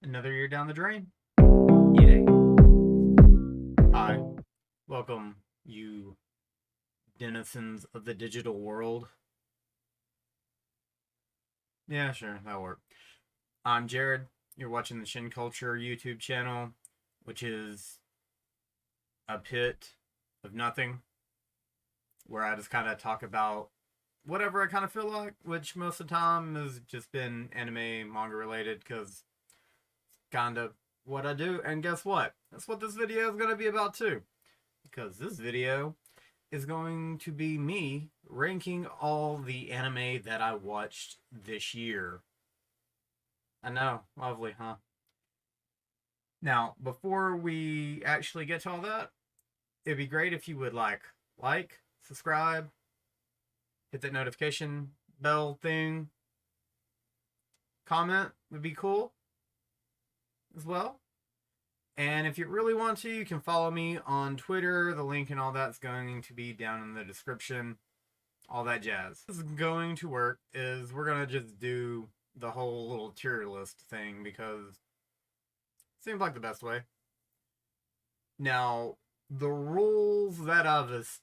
Another year down the drain. Yay. Hi. Welcome, you denizens of the digital world. Yeah, sure, that'll work. I'm Jared. You're watching the Shin Culture YouTube channel, which is a pit of nothing where I just kind of talk about whatever I kind of feel like, which most of the time has just been anime, manga related, because kind of what I do. And guess what? That's what this video is going to be about too. Because this video is going to be me ranking all the anime that I watched this year. I know, lovely, huh? Now, before we actually get to all that, it'd be great if you would like, subscribe, hit that notification bell thing, comment would be cool as well. And if you really want to, you can follow me on Twitter. The link and all that's going to be down in the description. All that jazz. This is going to work is we're going to just do the whole little tier list thing because it seems like the best way. Now, the rules that I've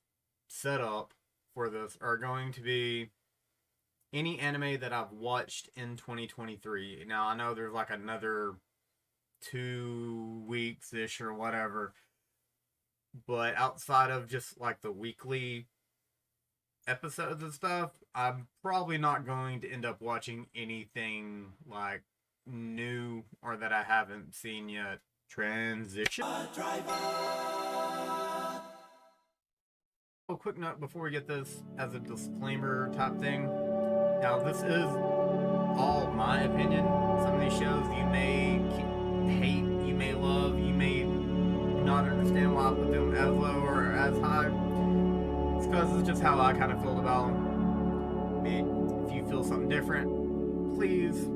set up for this are going to be any anime that I've watched in 2023. Now, I know there's like another 2 weeks-ish or whatever, but outside of just like the weekly episodes and stuff, I'm probably not going to end up watching anything like new or that I haven't seen yet. Transition. A quick note before we get this as a disclaimer type thing. Now, this is all my opinion. Some of these shows you may hate, you may love, you may not understand why I put them as low or as high. It's because it's just how I kind of feel about them. If you feel something different, please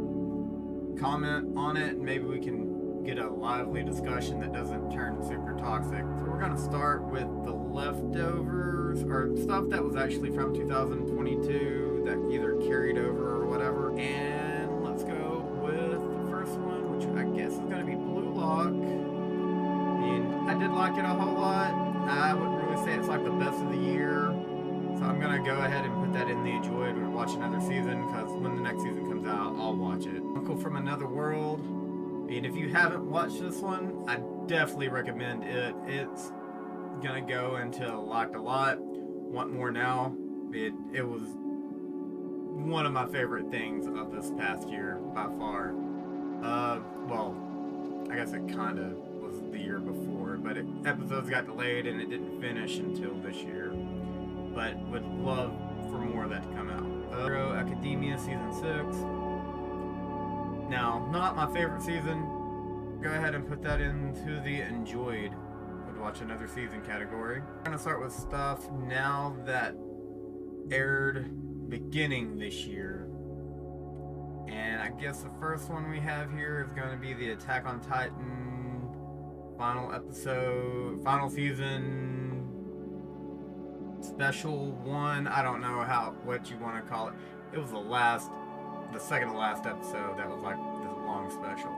comment on it and maybe we can get a lively discussion that doesn't turn super toxic. So we're going to start with the leftovers or stuff that was actually from 2022 that either carried over or whatever. And let's go with the first one, which I guess is going to be Blue Lock. And I did like it a whole lot. I wouldn't really say it's like the best of the year. So I'm going to go ahead and put that in the enjoyed and watch another season because when the next season comes out, I'll watch it. Uncle from Another World. And if you haven't watched this one, I definitely recommend it. It's going to go into Liked a Lot, Want More Now. It was one of my favorite things of this past year by far. Well, I guess it kind of was the year before, but episodes got delayed and it didn't finish until this year. But would love for more of that to come out. Hero Academia Season 6. Now, not my favorite season. Go ahead and put that into the enjoyed. Would watch another season category. I'm going to start with stuff now that aired beginning this year. And I guess the first one we have here is going to be the Attack on Titan final episode, final season special one. I don't know what you want to call it. It was the second to last episode that was like this long special.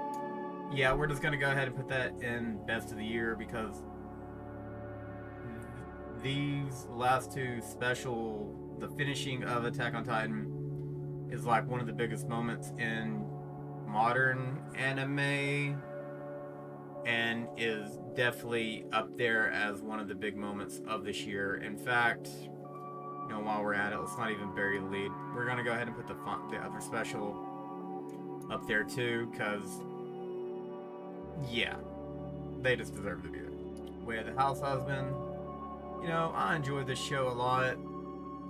Yeah, we're just gonna go ahead and put that in best of the year because these last two special, the finishing of Attack on Titan is like one of the biggest moments in modern anime and is definitely up there as one of the big moments of this year. In fact, while we're at it, let's not even bury the lead. We're gonna go ahead and put the other special up there too, because yeah, they just deserve to be there. Way of the House Husband. I enjoy this show a lot,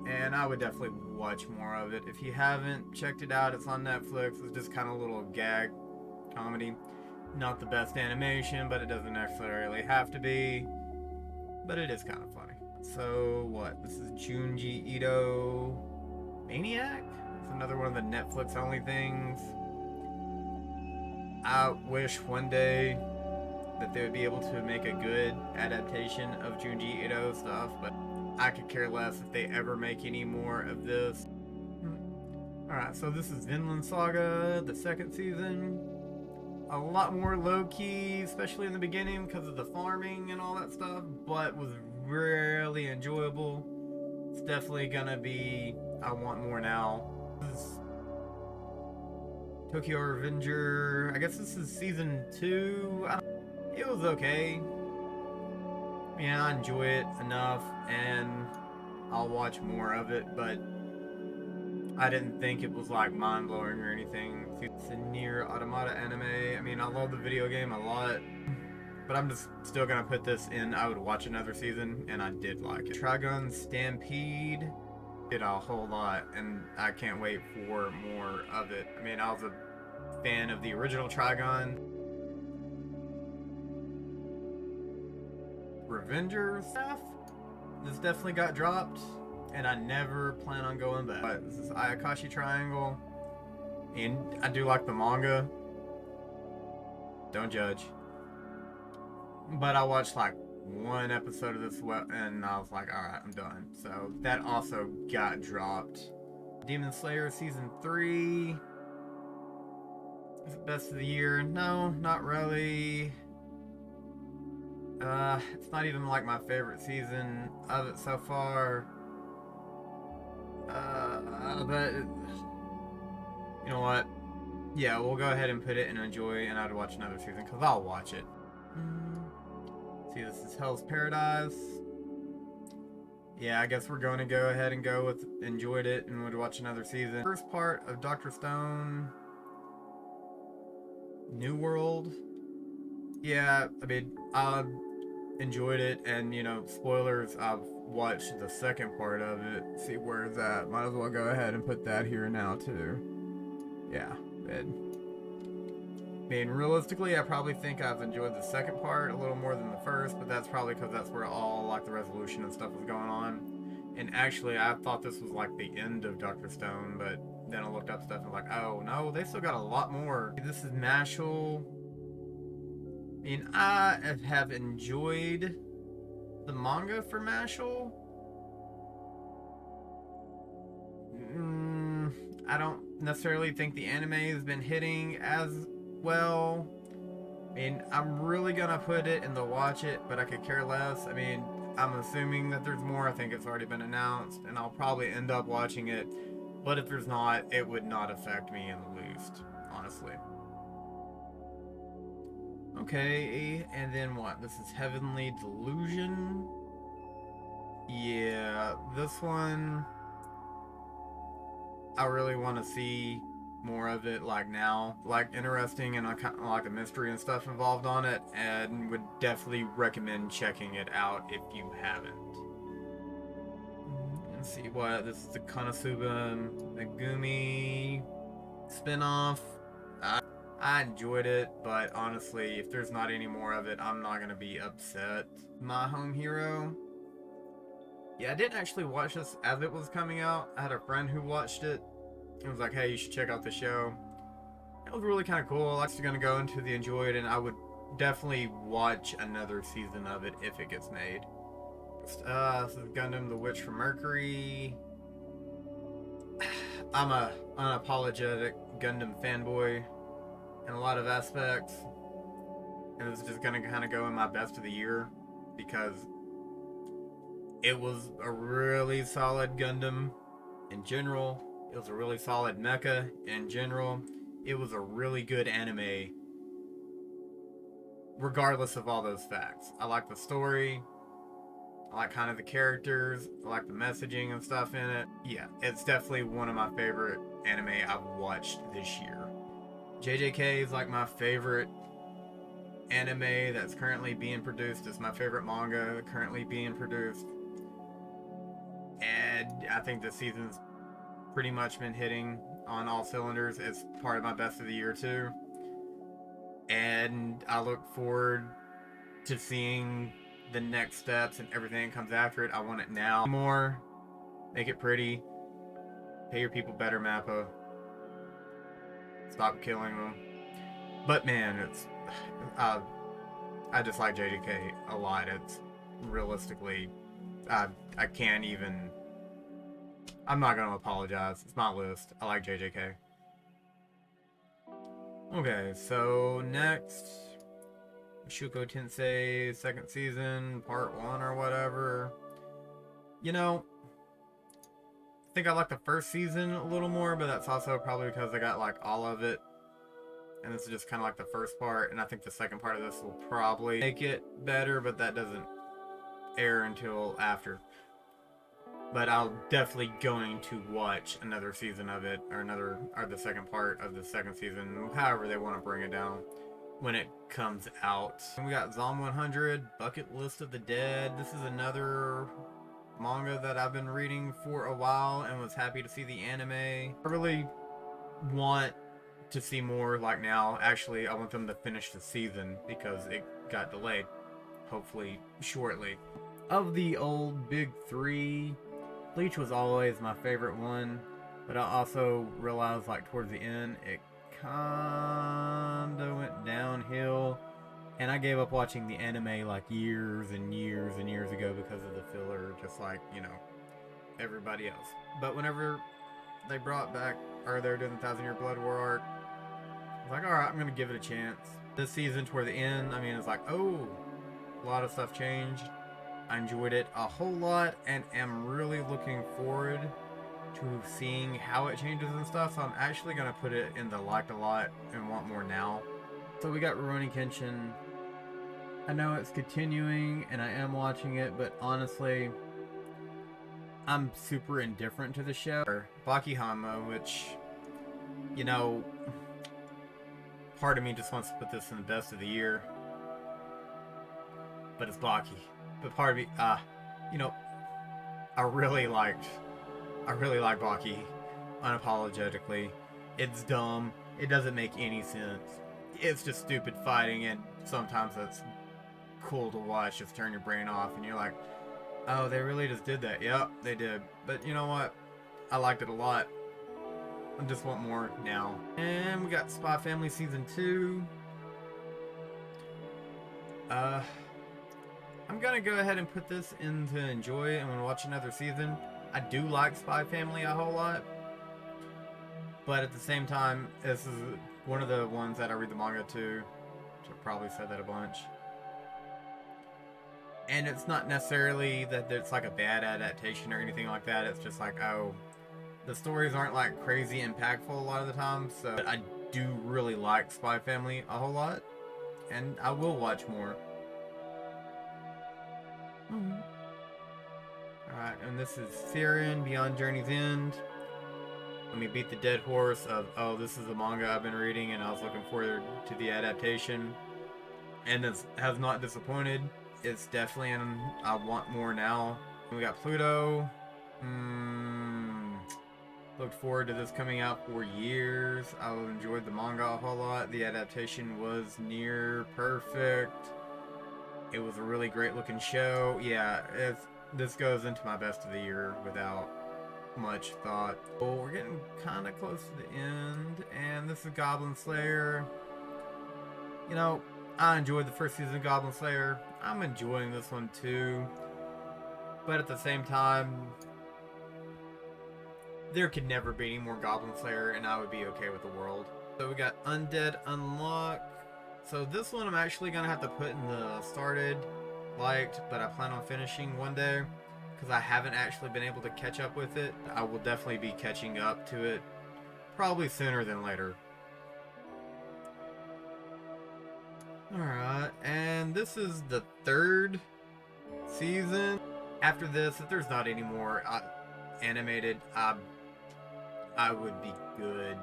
and I would definitely watch more of it. If you haven't checked it out, it's on Netflix. It's just kind of a little gag comedy. Not the best animation, but it doesn't necessarily have to be. But it is kind of funny. So what? This is Junji Ito Maniac? It's another one of the Netflix only things. I wish one day that they would be able to make a good adaptation of Junji Ito stuff, but I could care less if they ever make any more of this. Alright, so this is Vinland Saga, the second season. a lot more low-key, especially in the beginning because of the farming and all that stuff, but was really enjoyable. It's definitely gonna be, I want more now. This is Tokyo Revenger, I guess this is season 2. It was okay. Yeah, I enjoy it enough, and I'll watch more of it, but I didn't think it was like mind-blowing or anything. It's a Nier Automata anime. I mean, I love the video game a lot, but I'm just still gonna put this in. I would watch another season, and I did like it. Trigun Stampede did a whole lot, and I can't wait for more of it. I mean, I was a fan of the original Trigun. Revenger stuff, this definitely got dropped, and I never plan on going back. But this is Ayakashi Triangle, and I do like the manga. Don't judge. But I watched like one episode of this and I was like, alright, I'm done. So that also got dropped. Demon Slayer Season 3. Is it best of the year? No, not really. It's not even like my favorite season of it so far. But you know what? Yeah, we'll go ahead and put it in enjoy, and I'd watch another season because I'll watch it. See, this is Hell's Paradise. Yeah, I guess we're going to go ahead and go with enjoyed it and would watch another season. First part of Dr. Stone, New World. Yeah, I mean, I enjoyed it, and you know, spoilers, I've watched the second part of it. See where it's at. Might as well go ahead and put that here now too. Yeah, good. I mean, realistically, I probably think I've enjoyed the second part a little more than the first, but that's probably because that's where all like the resolution and stuff was going on. And actually, I thought this was like the end of Dr. Stone, but then I looked up stuff and like, oh no, they still got a lot more. This is Mashle. I mean, I have enjoyed the manga for Mashle. I don't necessarily think the anime has been hitting as well. I mean, I'm really gonna put it in the watch it, but I could care less. I mean, I'm assuming that there's more. I think it's already been announced, and I'll probably end up watching it. But if there's not, it would not affect me in the least, honestly. Okay, and then what? This is Heavenly Delusion. Yeah, this one, I really want to see more of it, like now, like interesting, and kind of like a mystery and stuff involved on it, and would definitely recommend checking it out if you haven't. Let's see what this is, the Konosuba Megumi spinoff. I enjoyed it, but honestly, if there's not any more of it, I'm not gonna be upset. My Home Hero. Yeah, I didn't actually watch this as it was coming out. I had a friend who watched it. It was like, hey, you should check out the show. It was really kind of cool. I was gonna go into the enjoyed, and I would definitely watch another season of it if it gets made. This is Gundam: The Witch from Mercury. I'm a unapologetic Gundam fanboy in a lot of aspects, and it's just gonna kind of go in my best of the year because it was a really solid Gundam in general. It was a really solid mecha in general. It was a really good anime regardless of all those facts. I like the story. I like kind of the characters. I like the messaging and stuff in it. Yeah, it's definitely one of my favorite anime I've watched this year. JJK is like my favorite anime that's currently being produced. It's my favorite manga currently being produced. And I think this season's pretty much been hitting on all cylinders. It's part of my best of the year too. And I look forward to seeing the next steps and everything that comes after it. I want it now. More. Make it pretty. Pay your people better, Mappa. Stop killing them. But man, it's I just like JJK a lot. It's realistically, I can't even. I'm not gonna apologize. It's my list. I like JJK. Okay, so next, Shuko Tensei second season, part 1 or whatever. You know, I think I like the first season a little more, but that's also probably because I got like all of it. And this is just kind of like the first part, and I think the second part of this will probably make it better, but that doesn't air until after. But I'll definitely going to watch another season of it, or the second part of the second season, however they want to bring it down when it comes out. And we got Zom 100, Bucket List of the Dead. This is another manga that I've been reading for a while and was happy to see the anime. I really want to see more like now. Actually, I want them to finish the season because it got delayed. Hopefully shortly. Of the old big three, Bleach was always my favorite one, but I also realized like towards the end it kinda went downhill, and I gave up watching the anime like years and years and years ago because of the filler, just like, you know, everybody else. But whenever they brought back, or they're doing the Thousand Year Blood War arc, I was like, alright, I'm gonna give it a chance. This season toward the end, I mean, it's like, oh, a lot of stuff changed. I enjoyed it a whole lot and am really looking forward to seeing how it changes and stuff. So I'm actually going to put it in the liked a lot and want more now. So we got Rurouni Kenshin. I know it's continuing and I am watching it, but honestly, I'm super indifferent to the show. Baki Hanma, which, you know, part of me just wants to put this in the best of the year. But it's Baki. But part of me, you know, I really like Baki, unapologetically. It's dumb. It doesn't make any sense. It's just stupid fighting, and sometimes it's cool to watch. Just turn your brain off, and you're like, oh, they really just did that. Yep, they did. But you know what? I liked it a lot. I just want more now. And we got Spy Family Season 2. I'm gonna go ahead and put this in to enjoy and when watch another season. I do like Spy Family a whole lot, but at the same time, this is one of the ones that I read the manga to. So I probably said that a bunch. And it's not necessarily that it's like a bad adaptation or anything like that. It's just like, oh, the stories aren't like crazy impactful a lot of the time. So I do really like Spy Family a whole lot, and I will watch more. Alright, and this is Siren, Beyond Journey's End. Let me beat the dead horse of, oh, this is a manga I've been reading and I was looking forward to the adaptation. And it has not disappointed. It's definitely I want more now. And we got Pluto. Looked forward to this coming out for years. I enjoyed the manga a whole lot. The adaptation was near perfect. It was a really great looking show. Yeah, this goes into my best of the year without much thought. Well, we're getting kind of close to the end, and this is Goblin Slayer. You know, I enjoyed the first season of Goblin Slayer. I'm enjoying this one too. But at the same time, there could never be any more Goblin Slayer, and I would be okay with the world. So we got Undead Unluck. So this one I'm actually going to have to put in the started, liked, but I plan on finishing one day because I haven't actually been able to catch up with it. I will definitely be catching up to it probably sooner than later. Alright, and this is the third season. After this, if there's not any more animated, I would be good.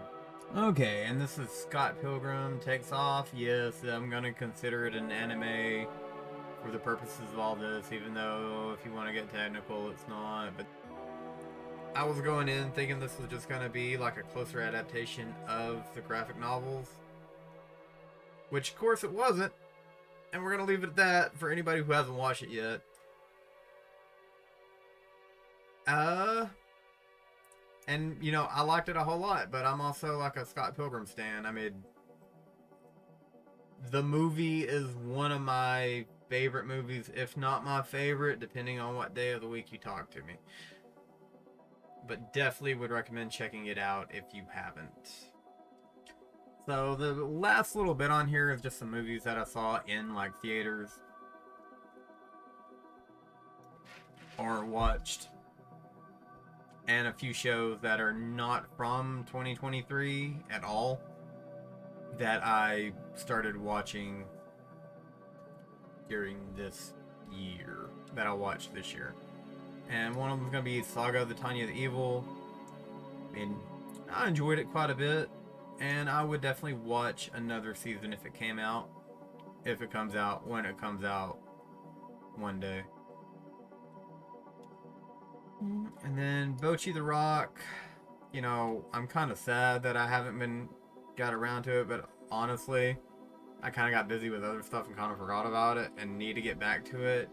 Okay, and this is Scott Pilgrim Takes Off. Yes, I'm gonna consider it an anime for the purposes of all this, even though if you want to get technical, it's not. But I was going in thinking this was just gonna be like a closer adaptation of the graphic novels, which of course it wasn't, and we're gonna leave it at that for anybody who hasn't watched it yet. And, you know, I liked it a whole lot, but I'm also like a Scott Pilgrim stan. I mean, the movie is one of my favorite movies, if not my favorite, depending on what day of the week you talk to me. But definitely would recommend checking it out if you haven't. So the last little bit on here is just some movies that I saw in like theaters or watched, and a few shows that are not from 2023 at all that I started watching during this year, that I watched this year. And one of them is going to be Saga of the Tanya the Evil. I mean, I enjoyed it quite a bit, and I would definitely watch another season if it came out. If it comes out, when it comes out one day. And then Bocchi the Rock, you know, I'm kind of sad that I haven't got around to it, but honestly, I kind of got busy with other stuff and kind of forgot about it and need to get back to it.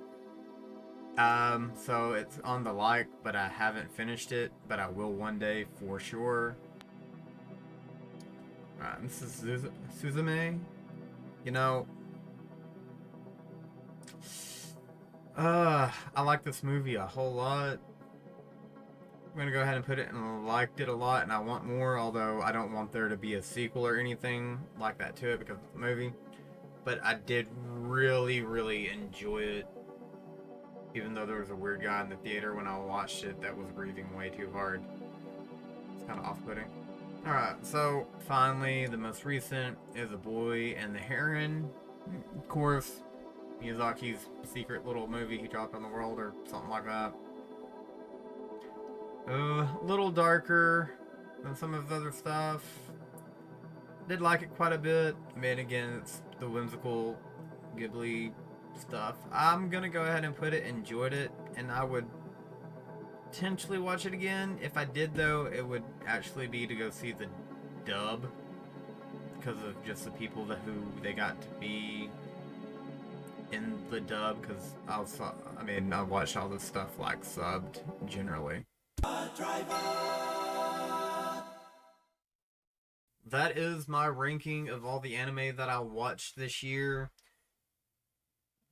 So it's on the like, but I haven't finished it, but I will one day for sure. This is Suzume. You know, I like this movie a whole lot. I'm gonna go ahead and put it and liked it a lot, and I want more, although I don't want there to be a sequel or anything like that to it because it's a movie. But I did really, really enjoy it, even though there was a weird guy in the theater when I watched it that was breathing way too hard. It's kind of off-putting. Alright, so finally, the most recent is A Boy and the Heron. Of course, Miyazaki's secret little movie he dropped on the world or something like that. A little darker than some of his other stuff. Did like it quite a bit. I mean, again, it's the whimsical Ghibli stuff. I'm gonna go ahead and put it, enjoyed it, and I would potentially watch it again. If I did, though, it would actually be to go see the dub because of just the people who they got to be in the dub. Because I watched all this stuff like subbed generally. That is my ranking of all the anime that I watched this year.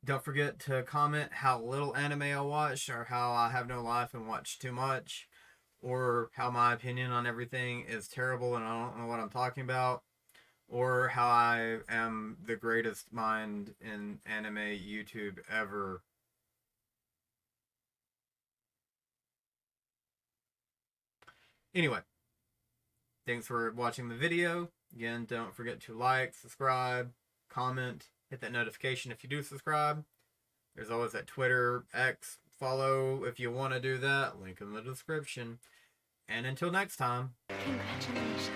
Don't forget to comment how little anime I watched, or how I have no life and watch too much, or how my opinion on everything is terrible and I don't know what I'm talking about, or how I am the greatest mind in anime YouTube ever. Anyway, thanks for watching the video. Again, don't forget to like, subscribe, comment, hit that notification if you do subscribe. There's always that Twitter, X, follow if you want to do that. Link in the description. And until next time. Congratulations.